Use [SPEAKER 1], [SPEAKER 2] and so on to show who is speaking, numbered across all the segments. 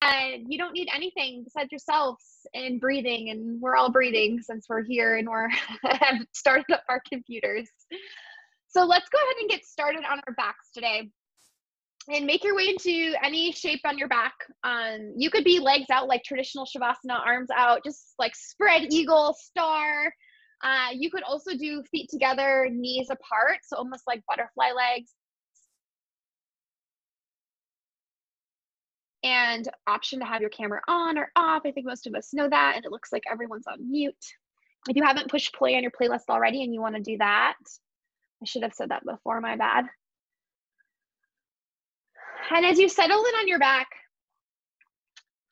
[SPEAKER 1] You don't need anything besides yourselves and breathing, and we're all breathing since we're here and we're have started up our computers. So let's go ahead and get started on our backs today. And make your way into any shape on your back. You could be legs out like traditional Shavasana, arms out, just like spread eagle, star. You could also do feet together, knees apart, so almost like butterfly legs. And option to have your camera on or off. I think most of us know that, and it looks like everyone's on mute. If you haven't pushed play on your playlist already and you want to do that, I should have said that before, my bad. And as you settle in on your back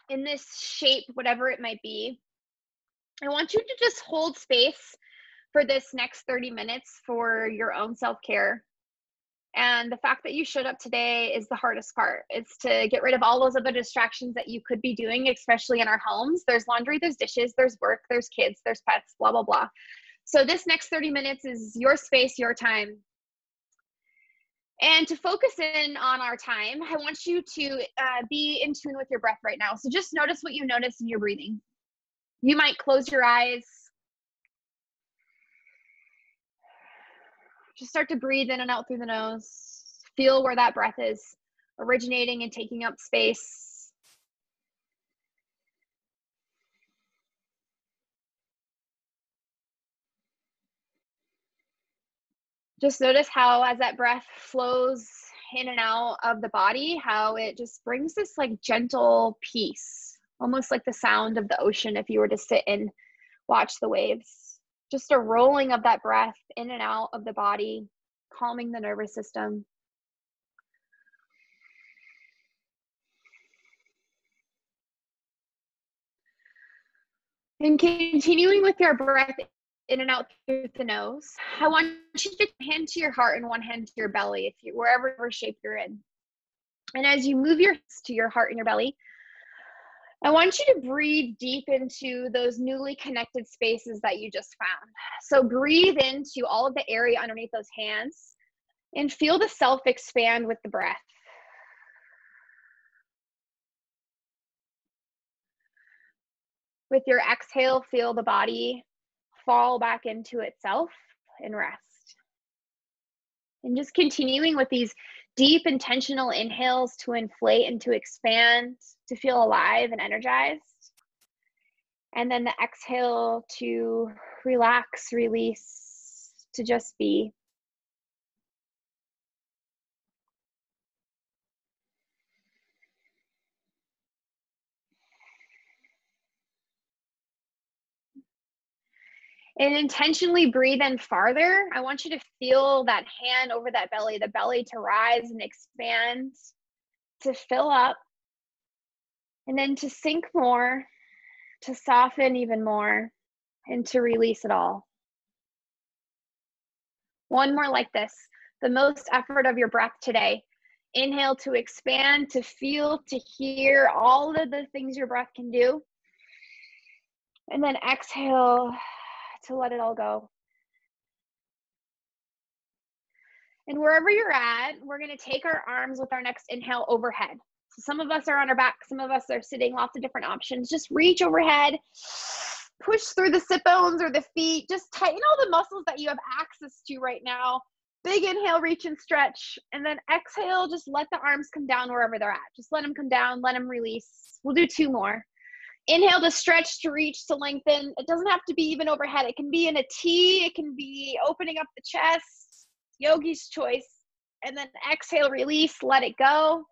[SPEAKER 1] in this shape, whatever it might be, I want you to just hold space for this next 30 minutes for your own self-care. And the fact that you showed up today is the hardest part. It's to get rid of all those other distractions that you could be doing, especially in our homes. There's laundry, there's dishes, there's work, there's kids, there's pets, blah, blah, blah. So this next 30 minutes is your space, your time. And to focus in on our time, I want you to be in tune with your breath right now. So just notice what you notice in your breathing. You might close your eyes. Just start to breathe in and out through the nose. Feel where that breath is originating and taking up space. Just notice how as that breath flows in and out of the body, how it just brings this like gentle peace, almost like the sound of the ocean if you were to sit and watch the waves. Just a rolling of that breath in and out of the body, calming the nervous system. And continuing with your breath in and out through the nose, I want you to hand to your heart and one hand to your belly, if you wherever shape you're in. And as you move your hands to your heart and your belly, I want you to breathe deep into those newly connected spaces that you just found. So breathe into all of the area underneath those hands and feel the self expand with the breath. With your exhale, feel the body fall back into itself and rest. And just continuing with these deep intentional inhales to inflate and to expand, to feel alive and energized. And then the exhale to relax, release, to just be. And intentionally breathe in farther. I want you to feel that hand over that belly, the belly to rise and expand, to fill up, and then to sink more, to soften even more, and to release it all. One more like this. The most effort of your breath today. Inhale to expand, to feel, to hear all of the things your breath can do. And then exhale to let it all go. And wherever you're at, we're going to take our arms with our next inhale overhead. So some of us are on our back, some of us are sitting, lots of different options. Just reach overhead, push through the sit bones or the feet, just tighten all the muscles that you have access to right now. Big inhale, reach and stretch, and then exhale, just let the arms come down wherever they're at. Just let them come down, let them release. We'll do two more. Inhale to stretch, to reach, to lengthen. It doesn't have to be even overhead. It can be in a T. It can be opening up the chest. Yogi's choice. And then exhale, release, let it go.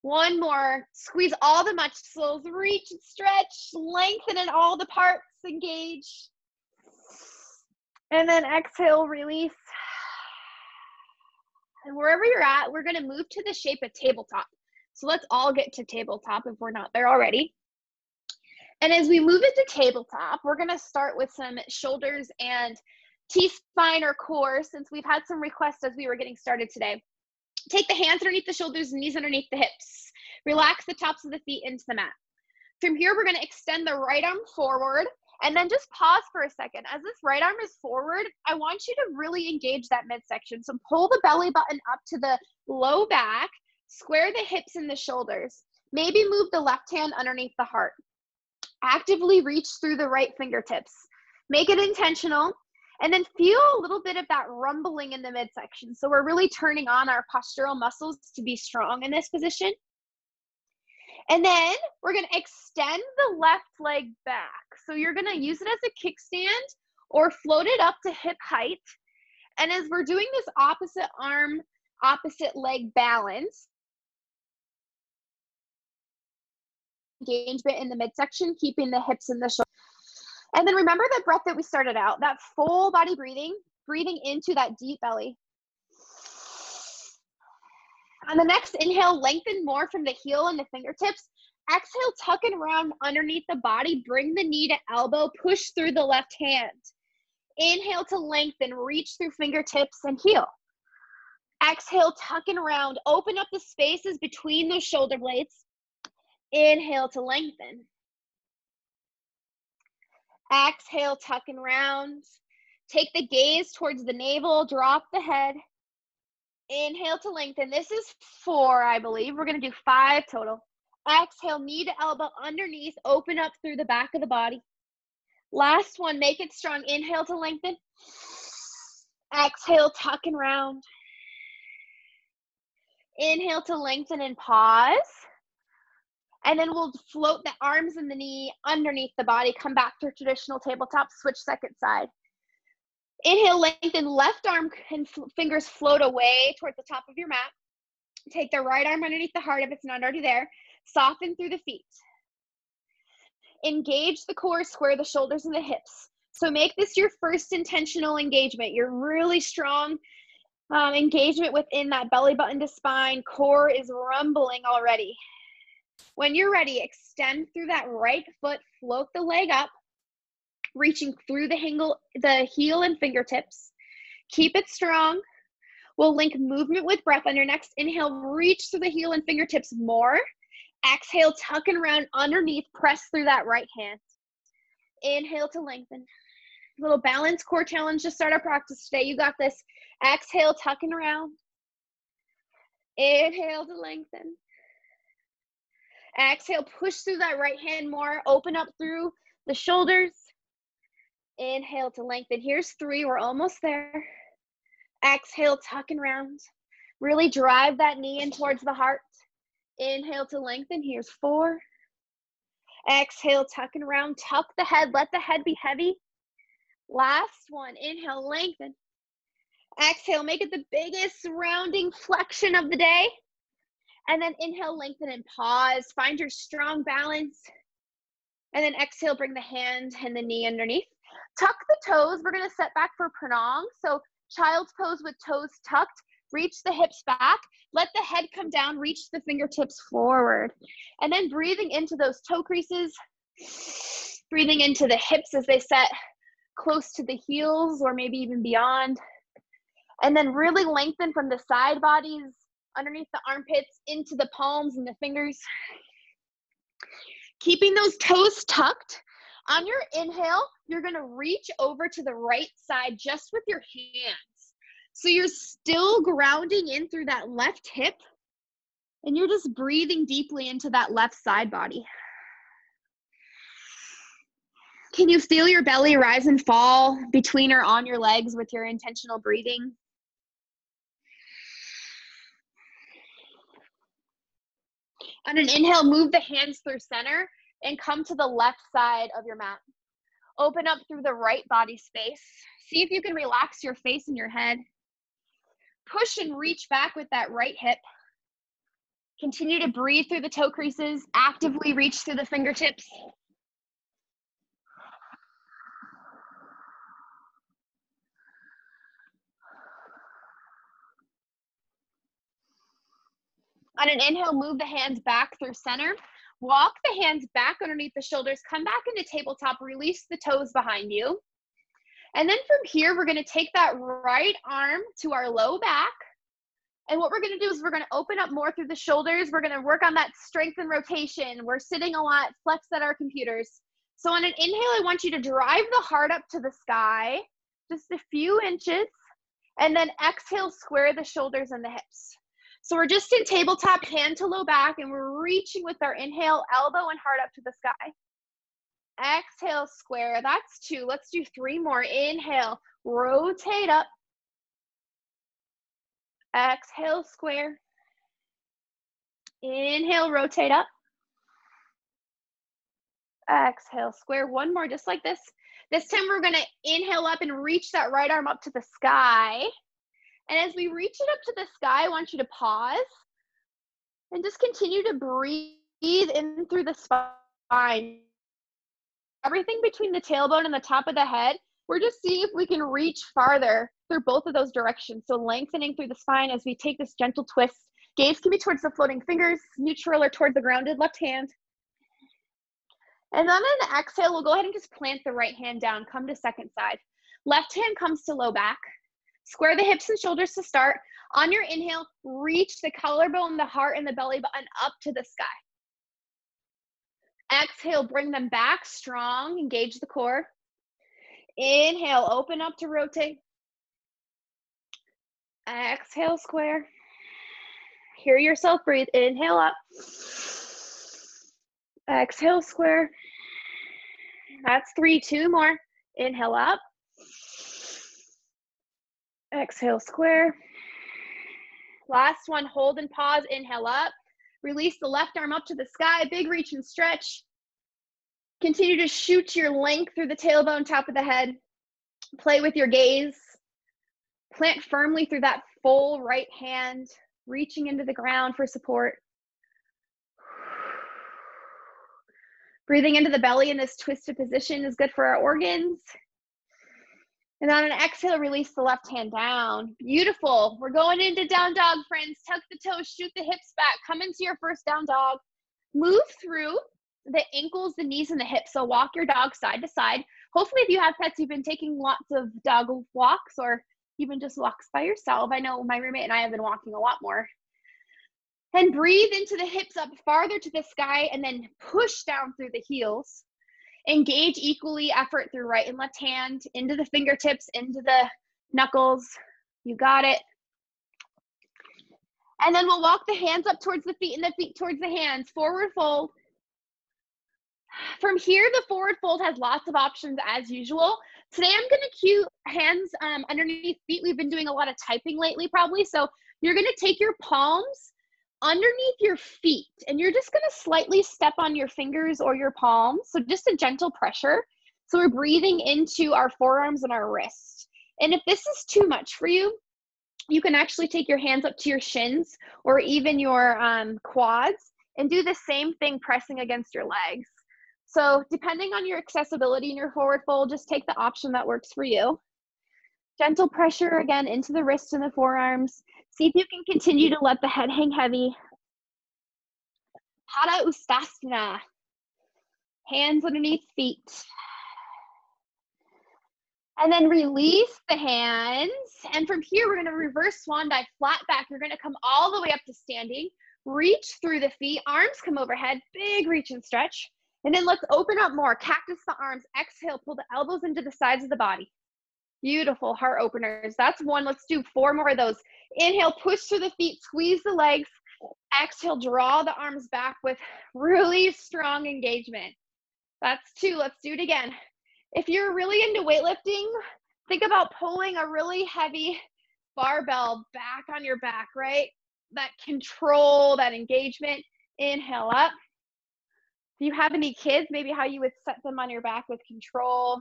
[SPEAKER 1] One more. Squeeze all the muscles. Reach and stretch. Lengthen in all the parts. Engage. And then exhale, release. And wherever you're at, we're going to move to the shape of tabletop. So let's all get to tabletop if we're not there already. And as we move into tabletop, we're going to start with some shoulders and T-spine or core, since we've had some requests as we were getting started today. Take the hands underneath the shoulders, knees underneath the hips. Relax the tops of the feet into the mat. From here, we're going to extend the right arm forward, and then just pause for a second. As this right arm is forward, I want you to really engage that midsection. So pull the belly button up to the low back, square the hips and the shoulders. Maybe move the left hand underneath the heart. Actively reach through the right fingertips. Make it intentional. And then feel a little bit of that rumbling in the midsection. So we're really turning on our postural muscles to be strong in this position. And then we're going to extend the left leg back. So you're going to use it as a kickstand or float it up to hip height. And as we're doing this opposite arm, opposite leg balance, engagement in the midsection, keeping the hips and the shoulders. And then remember that breath that we started out, that full body breathing, breathing into that deep belly. On the next inhale, lengthen more from the heel and the fingertips. Exhale, tuck and round underneath the body. Bring the knee to elbow. Push through the left hand. Inhale to lengthen. Reach through fingertips and heel. Exhale, tuck and round. Open up the spaces between those shoulder blades. Inhale to lengthen. Exhale, tuck and round. Take the gaze towards the navel. Drop the head. Inhale to lengthen. This is 4, I believe. We're going to do 5 total. Exhale, knee to elbow underneath. Open up through the back of the body. Last one, make it strong. Inhale to lengthen. Exhale, tuck and round. Inhale to lengthen and pause. And then we'll float the arms and the knee underneath the body. Come back to traditional tabletop. Switch second side. Inhale, lengthen. Left arm and fingers float away towards the top of your mat. Take the right arm underneath the heart if it's not already there. Soften through the feet. Engage the core, square the shoulders and the hips. So make this your first intentional engagement. Your really strong engagement within that belly button to spine. Core is rumbling already. When you're ready, extend through that right foot, float the leg up, reaching through the heel and fingertips. Keep it strong. We'll link movement with breath. On your next inhale, reach through the heel and fingertips more. Exhale, tuck and round underneath, press through that right hand. Inhale to lengthen. Little balance core challenge to start our practice today. You got this. Exhale, tuck and round. Inhale to lengthen. Exhale, push through that right hand more. Open up through the shoulders. Inhale to lengthen. Here's 3. We're almost there. Exhale, tuck and round. Really drive that knee in towards the heart. Inhale to lengthen. Here's 4. Exhale, tuck and round. Tuck the head. Let the head be heavy. Last one. Inhale, lengthen. Exhale, make it the biggest rounding flexion of the day. And then inhale, lengthen and pause. Find your strong balance. And then exhale, bring the hand and the knee underneath. Tuck the toes. We're going to set back for pranang. So child's pose with toes tucked. Reach the hips back. Let the head come down. Reach the fingertips forward. And then breathing into those toe creases. Breathing into the hips as they set close to the heels or maybe even beyond. And then really lengthen from the side bodies, underneath the armpits, into the palms and the fingers. Keeping those toes tucked. On your inhale, you're going to reach over to the right side just with your hands. So you're still grounding in through that left hip, and you're just breathing deeply into that left side body. Can you feel your belly rise and fall between or on your legs with your intentional breathing? On an inhale, move the hands through center and come to the left side of your mat. Open up through the right body space. See if you can relax your face and your head. Push and reach back with that right hip. Continue to breathe through the toe creases. Actively reach through the fingertips. On an inhale, move the hands back through center. Walk the hands back underneath the shoulders. Come back into tabletop. Release the toes behind you. And then from here, we're going to take that right arm to our low back. And what we're going to do is we're going to open up more through the shoulders. We're going to work on that strength and rotation. We're sitting a lot, flex at our computers. So on an inhale, I want you to drive the heart up to the sky, just a few inches. And then exhale, square the shoulders and the hips. So we're just in tabletop, hand to low back, and we're reaching with our inhale, elbow and heart up to the sky. Exhale, square. That's 2. Let's do 3 more. Inhale, rotate up. Exhale, square. Inhale, rotate up. Exhale, square. 1 more, just like this. This time we're going to inhale up and reach that right arm up to the sky. And as we reach it up to the sky, I want you to pause and just continue to breathe in through the spine. Everything between the tailbone and the top of the head, we're just seeing if we can reach farther through both of those directions. So lengthening through the spine as we take this gentle twist. Gaze can be towards the floating fingers, neutral or toward the grounded left hand. And then on an exhale, we'll go ahead and just plant the right hand down, come to second side. Left hand comes to low back. Square the hips and shoulders to start. On your inhale, reach the collarbone, the heart, and the belly button up to the sky. Exhale, bring them back strong, engage the core. Inhale, open up to rotate. Exhale, square. Hear yourself breathe. Inhale up. Exhale, square. That's 3, 2 more. Inhale up. Exhale, square. Last one, hold and pause. Inhale up. Release the left arm up to the sky. Big reach and stretch. Continue to shoot your length through the tailbone, top of the head. Play with your gaze. Plant firmly through that full right hand, reaching into the ground for support. Breathing into the belly in this twisted position is good for our organs. And on an exhale, release the left hand down. Beautiful. We're going into down dog, friends. Tuck the toes, shoot the hips back. Come into your first down dog. Move through the ankles, the knees, and the hips. So walk your dog side to side. Hopefully, if you have pets, you've been taking lots of dog walks or even just walks by yourself. I know my roommate and I have been walking a lot more. And breathe into the hips up farther to the sky and then push down through the heels. Engage equally effort through right and left hand, into the fingertips, into the knuckles. You got it. And then we'll walk the hands up towards the feet and the feet towards the hands. Forward fold. From here, the forward fold has lots of options as usual. Today, I'm going to cue hands underneath feet. We've been doing a lot of typing lately probably. So you're going to take your palms underneath your feet, and you're just going to slightly step on your fingers or your palms. So just a gentle pressure. So we're breathing into our forearms and our wrists. And if this is too much for you, you can actually take your hands up to your shins or even your quads and do the same thing, pressing against your legs. So depending on your accessibility in your forward fold, just take the option that works for you. Gentle pressure again into the wrists and the forearms. See if you can continue to let the head hang heavy. Pada Uttanasana. Hands underneath feet. And then release the hands. And from here, we're going to reverse swan dive, flat back. You're going to come all the way up to standing. Reach through the feet. Arms come overhead. Big reach and stretch. And then let's open up more. Cactus the arms. Exhale, pull the elbows into the sides of the body. Beautiful heart openers. That's 1. Let's do 4 more of those. Inhale, push through the feet, squeeze the legs. Exhale, draw the arms back with really strong engagement. That's 2. Let's do it again. If you're really into weightlifting, think about pulling a really heavy barbell back on your back, right? That control, that engagement. Inhale up. If you have any kids, maybe how you would set them on your back with control.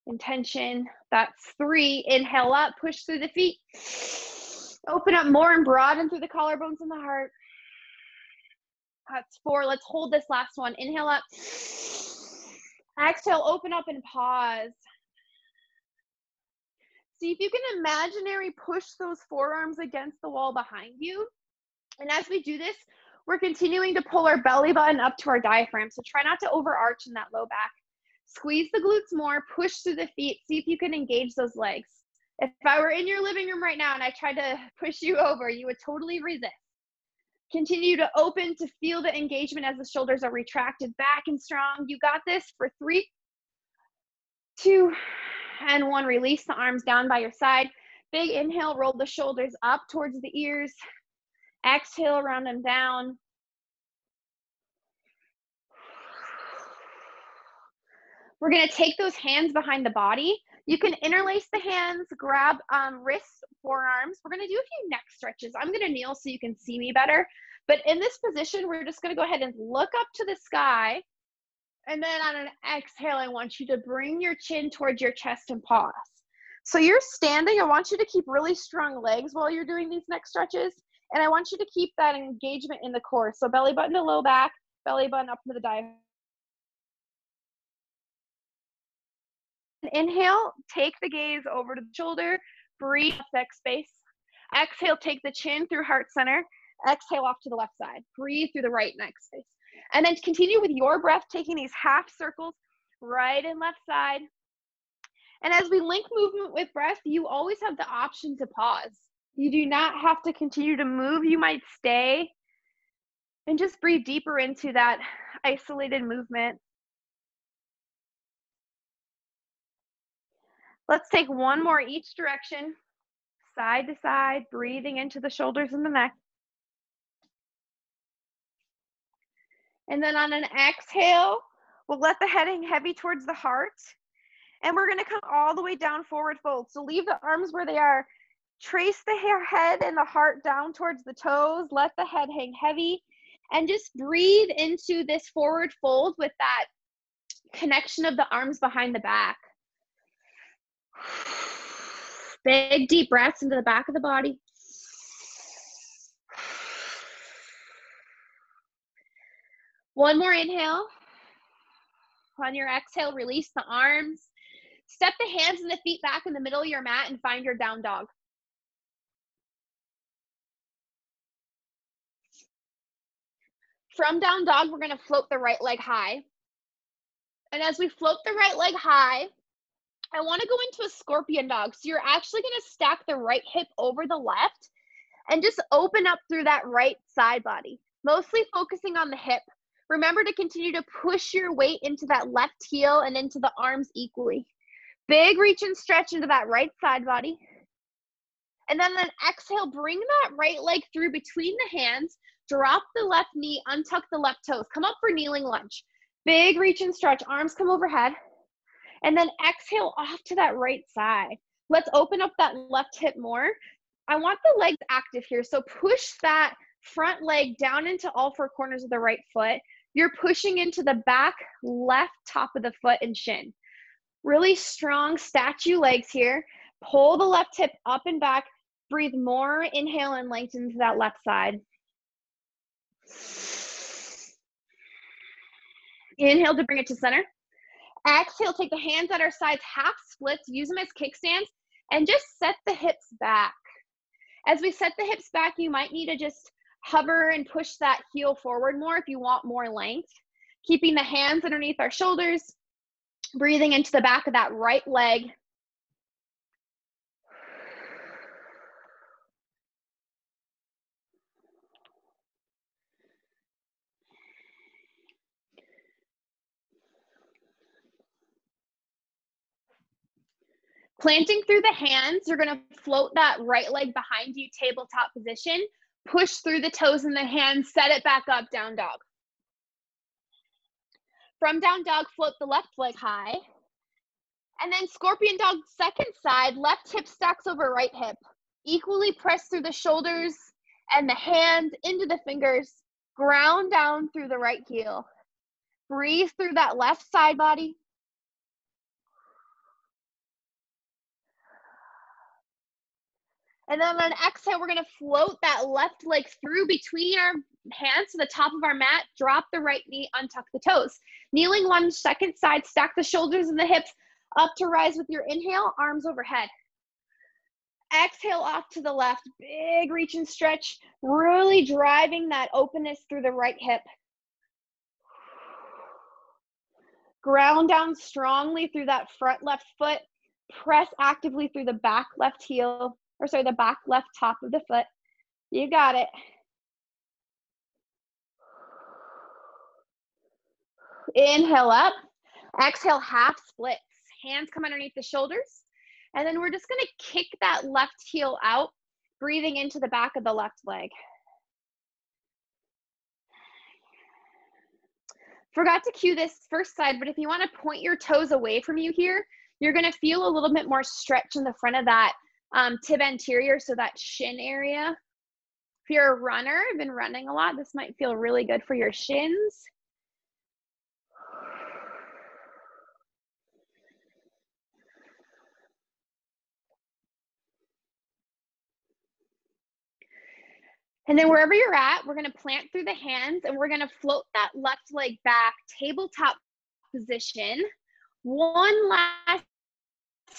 [SPEAKER 1] Intention. That's 3. Inhale up, push through the feet. Open up more and broaden through the collarbones and the heart. That's 4. Let's hold this last one. Inhale up. Exhale, open up and pause. See if you can imaginary push those forearms against the wall behind you. And as we do this, we're continuing to pull our belly button up to our diaphragm. So try not to overarch in that low back. Squeeze the glutes more, push through the feet. See if you can engage those legs. If I were in your living room right now and I tried to push you over, you would totally resist. Continue to open to feel the engagement as the shoulders are retracted back and strong. You got this for 3, 2, and 1. Release the arms down by your side. Big inhale, roll the shoulders up towards the ears. Exhale, round them down. We're gonna take those hands behind the body. You can interlace the hands, grab wrists, forearms. We're gonna do a few neck stretches. I'm gonna kneel so you can see me better. But in this position, we're just gonna go ahead and look up to the sky. And then on an exhale, I want you to bring your chin towards your chest and pause. So you're standing. I want you to keep really strong legs while you're doing these neck stretches. And I want you to keep that engagement in the core. So belly button to low back, belly button up to the diaphragm. Inhale, take the gaze over to the shoulder, breathe neck space. Exhale, take the chin through heart center. Exhale off to the left side. Breathe through the right neck space. And then continue with your breath, taking these half circles, right and left side. And as we link movement with breath, you always have the option to pause. You do not have to continue to move. You might stay and just breathe deeper into that isolated movement. Let's take one more each direction, side to side, breathing into the shoulders and the neck. And then on an exhale, we'll let the head hang heavy towards the heart. And we're gonna come all the way down, forward fold. So leave the arms where they are. Trace the head and the heart down towards the toes. Let the head hang heavy. And just breathe into this forward fold with that connection of the arms behind the back. Big deep breaths into the back of the body. One more inhale. On your exhale, release the arms. Step the hands and the feet back in the middle of your mat and find your down dog. From down dog, we're gonna float the right leg high. And as we float the right leg high, I wanna go into a scorpion dog. So you're actually gonna stack the right hip over the left and just open up through that right side body, mostly focusing on the hip. Remember to continue to push your weight into that left heel and into the arms equally. Big reach and stretch into that right side body. And then exhale, bring that right leg through between the hands, drop the left knee, untuck the left toes. Come up for kneeling lunge. Big reach and stretch, arms come overhead. And then exhale off to that right side. Let's open up that left hip more. I want the legs active here. So push that front leg down into all four corners of the right foot. You're pushing into the back left top of the foot and shin. Really strong statue legs here. Pull the left hip up and back. Breathe more. Inhale and lengthen to that left side. Inhale to bring it to center. Exhale, take the hands at our sides, half splits, use them as kickstands, and just set the hips back. As we set the hips back, you might need to just hover and push that heel forward more if you want more length. Keeping the hands underneath our shoulders, breathing into the back of that right leg. Planting through the hands, you're gonna float that right leg behind you, tabletop position, push through the toes and the hands, set it back up, down dog. From down dog, float the left leg high. And then scorpion dog, second side, left hip stacks over right hip. Equally press through the shoulders and the hands into the fingers. Ground down through the right heel. Breathe through that left side body. And then on exhale, we're gonna float that left leg through between our hands to the top of our mat, drop the right knee, untuck the toes. Kneeling lunge, second side, stack the shoulders and the hips up to rise with your inhale, arms overhead. Exhale off to the left, big reach and stretch, really driving that openness through the right hip. Ground down strongly through that front left foot, press actively through the back left heel, or sorry, the back left top of the foot. You got it. Inhale up, exhale half splits. Hands come underneath the shoulders. And then we're just gonna kick that left heel out, breathing into the back of the left leg. Forgot to cue this first side, but if you want to point your toes away from you here, you're going to feel a little bit more stretch in the front of that tib anterior, so that shin area. If you're a runner, I've been running a lot, this might feel really good for your shins. And then wherever you're at, we're going to plant through the hands and we're going to float that left leg back, tabletop position. One last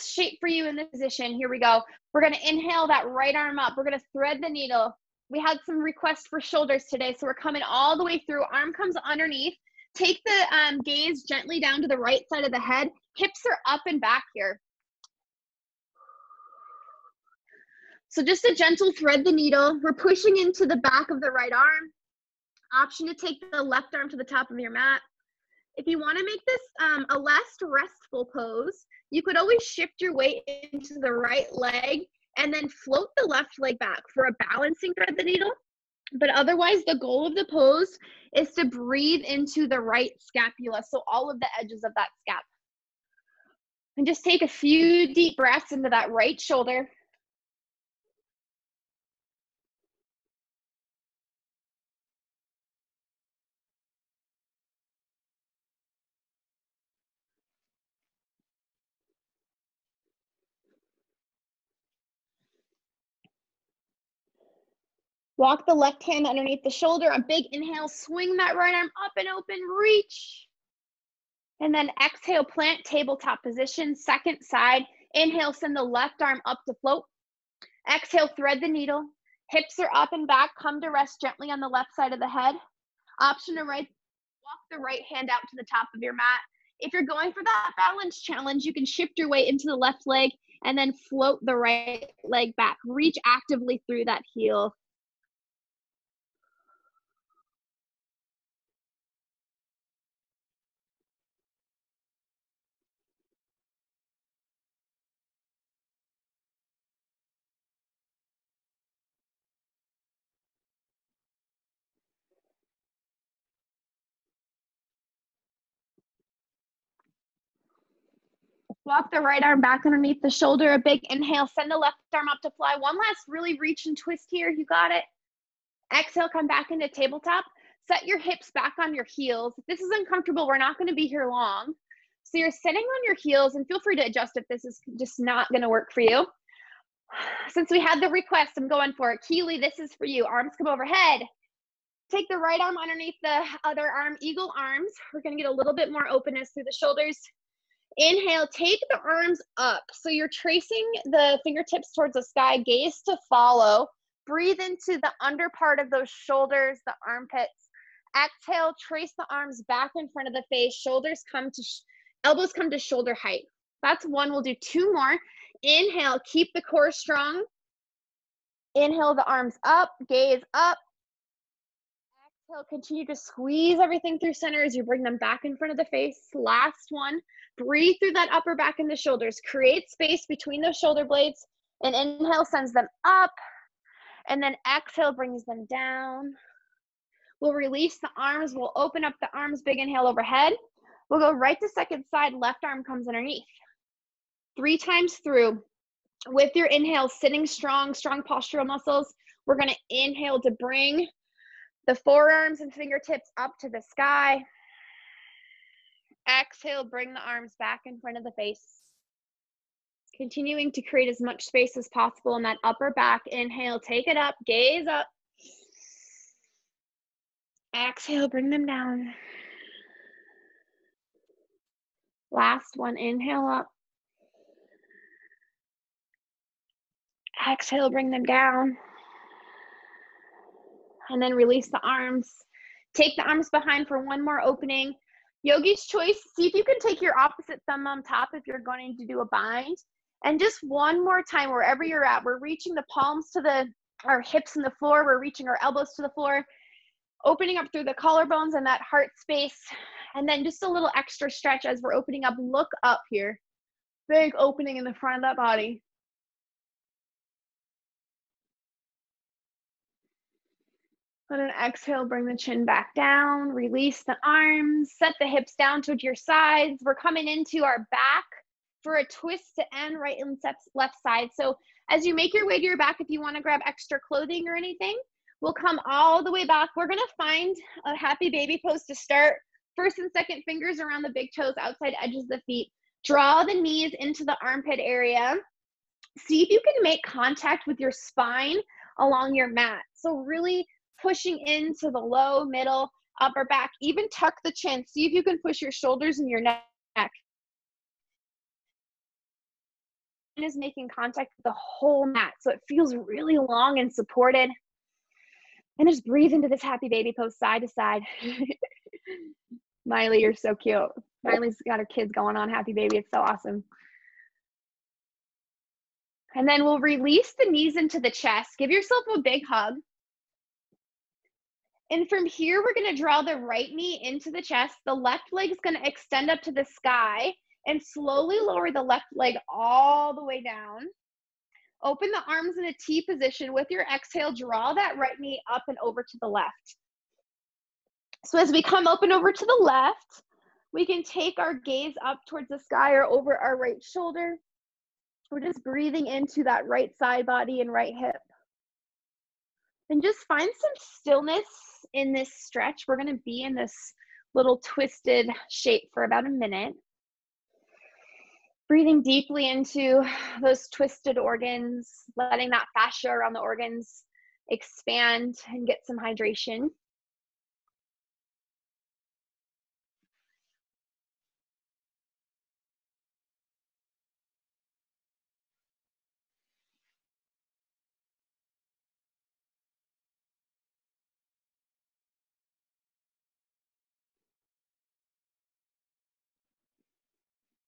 [SPEAKER 1] shape for you in this position. Here we go. We're going to inhale that right arm up. We're going to thread the needle. We had some requests for shoulders today, so we're coming all the way through. Arm comes underneath. Take the gaze gently down to the right side of the head. Hips are up and back here. So just a gentle thread the needle. We're pushing into the back of the right arm. Option to take the left arm to the top of your mat. If you want to make this a less restful pose, you could always shift your weight into the right leg and then float the left leg back for a balancing thread the needle. But otherwise, the goal of the pose is to breathe into the right scapula, so all of the edges of that scap. And just take a few deep breaths into that right shoulder. Walk the left hand underneath the shoulder, a big inhale, swing that right arm up and open, reach. And then exhale, plant tabletop position, second side. Inhale, send the left arm up to float. Exhale, thread the needle. Hips are up and back, come to rest gently on the left side of the head. Option to walk the right hand out to the top of your mat. If you're going for that balance challenge, you can shift your weight into the left leg and then float the right leg back. Reach actively through that heel. Walk the right arm back underneath the shoulder, a big inhale, send the left arm up to fly. One last really reach and twist here, you got it. Exhale, come back into tabletop. Set your hips back on your heels. If this is uncomfortable, we're not gonna be here long. So you're sitting on your heels, and feel free to adjust if this is just not gonna work for you. Since we had the request, I'm going for it. Keely, this is for you. Arms come overhead. Take the right arm underneath the other arm, eagle arms. We're gonna get a little bit more openness through the shoulders. Inhale, take the arms up. So you're tracing the fingertips towards the sky, gaze to follow. Breathe into the under part of those shoulders, the armpits. Exhale, trace the arms back in front of the face. Shoulders come to, elbows come to shoulder height. That's one. We'll do two more. Inhale, keep the core strong. Inhale, the arms up, gaze up. Exhale, continue to squeeze everything through center as you bring them back in front of the face. Last one. Breathe through that upper back and the shoulders. Create space between those shoulder blades. And inhale sends them up. And then exhale brings them down. We'll release the arms. We'll open up the arms. Big inhale overhead. We'll go right to second side. Left arm comes underneath. 3 times through. With your inhale, sitting strong, strong postural muscles. We're going to inhale to bring the forearms and fingertips up to the sky. Exhale, bring the arms back in front of the face. Continuing to create as much space as possible in that upper back. Inhale, take it up, gaze up. Exhale, bring them down. Last one, inhale up. Exhale, bring them down. And then release the arms. Take the arms behind for one more opening. Yogi's choice, see if you can take your opposite thumb on top if you're going to do a bind. And just one more time, wherever you're at, we're reaching the palms to our hips in the floor. We're reaching our elbows to the floor, opening up through the collarbones and that heart space. And then just a little extra stretch as we're opening up. Look up here. Big opening in the front of that body. On an exhale, bring the chin back down, release the arms, set the hips down to your sides. We're coming into our back for a twist to end right and left side. So as you make your way to your back, if you want to grab extra clothing or anything, we'll come all the way back. We're going to find a happy baby pose to start. First and second fingers around the big toes, outside edges of the feet. Draw the knees into the armpit area. See if you can make contact with your spine along your mat. So really pushing into the low, middle, upper back. Even tuck the chin. See if you can push your shoulders and your neck. Is making contact with the whole mat. So it feels really long and supported. And just breathe into this happy baby pose side to side. Miley, you're so cute. Miley's got her kids going on happy baby. It's so awesome. And then we'll release the knees into the chest. Give yourself a big hug. And from here, we're going to draw the right knee into the chest. The left leg is going to extend up to the sky and slowly lower the left leg all the way down. Open the arms in a T position. With your exhale, draw that right knee up and over to the left. So as we come up and over to the left, we can take our gaze up towards the sky or over our right shoulder. We're just breathing into that right side body and right hip. And just find some stillness in this stretch. We're going to be in this little twisted shape for about a minute. Breathing deeply into those twisted organs, letting that fascia around the organs expand and get some hydration.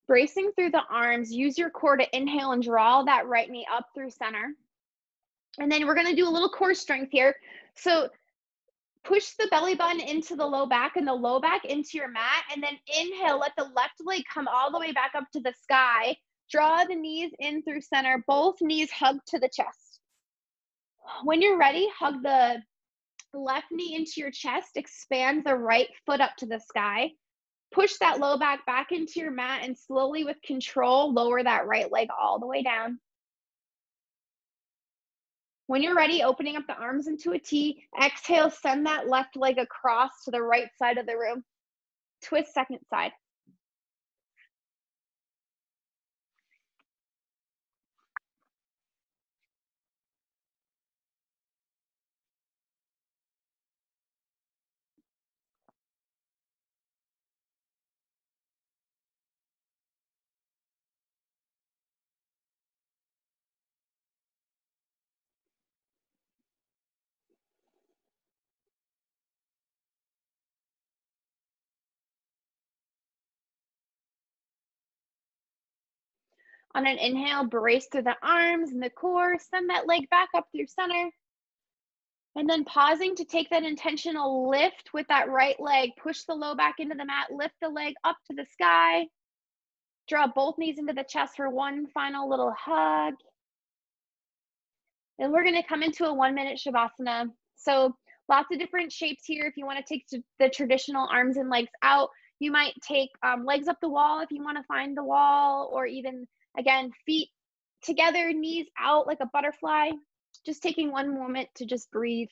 [SPEAKER 1] Bracing through the arms, use your core to inhale and draw that right knee up through center. And then we're going to do a little core strength here. So push the belly button into the low back and the low back into your mat. And then inhale, let the left leg come all the way back up to the sky. Draw the knees in through center. Both knees hug to the chest. When you're ready, hug the left knee into your chest. Expand the right foot up to the sky. Push that low back into your mat and slowly with control, lower that right leg all the way down. When you're ready, opening up the arms into a T, exhale, send that left leg across to the right side of the room. Twist second side. On an inhale, brace through the arms and the core, send that leg back up through center. And then pausing to take that intentional lift with that right leg. Push the low back into the mat, lift the leg up to the sky. Draw both knees into the chest for one final little hug. And we're gonna come into a 1-minute Shavasana. So lots of different shapes here. If you wanna take the traditional arms and legs out, you might take legs up the wall if you wanna find the wall, or even, again, feet together, knees out like a butterfly. Just taking one moment to just breathe.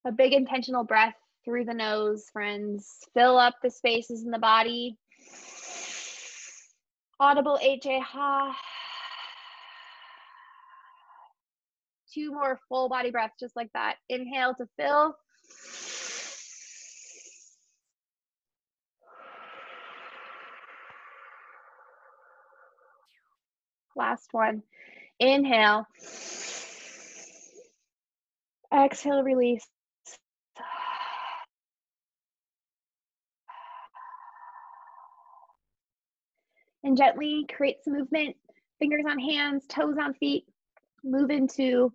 [SPEAKER 1] A big intentional breath through the nose, friends. Fill up the spaces in the body. Audible HA, ha. 2 more full body breaths, just like that. Inhale to fill. Last one. Inhale. Exhale, release. And gently create some movement. Fingers on hands, toes on feet. Move into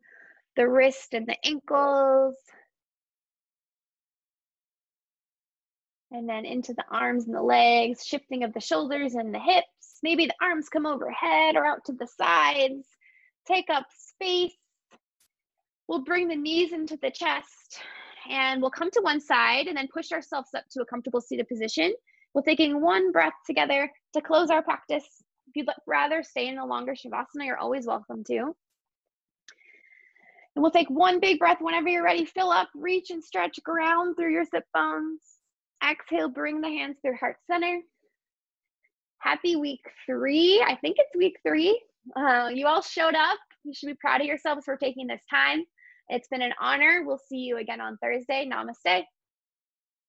[SPEAKER 1] the wrist and the ankles. And then into the arms and the legs, shifting of the shoulders and the hips. Maybe the arms come overhead or out to the sides. Take up space. We'll bring the knees into the chest and we'll come to one side and then push ourselves up to a comfortable seated position. We're taking one breath together to close our practice. If you'd rather stay in a longer Shavasana, you're always welcome to. And we'll take one big breath whenever you're ready. Fill up, reach and stretch, ground through your sit bones. Exhale, bring the hands through heart center. Happy week 3. I think it's week 3. You all showed up. You should be proud of yourselves for taking this time. It's been an honor. We'll see you again on Thursday. Namaste.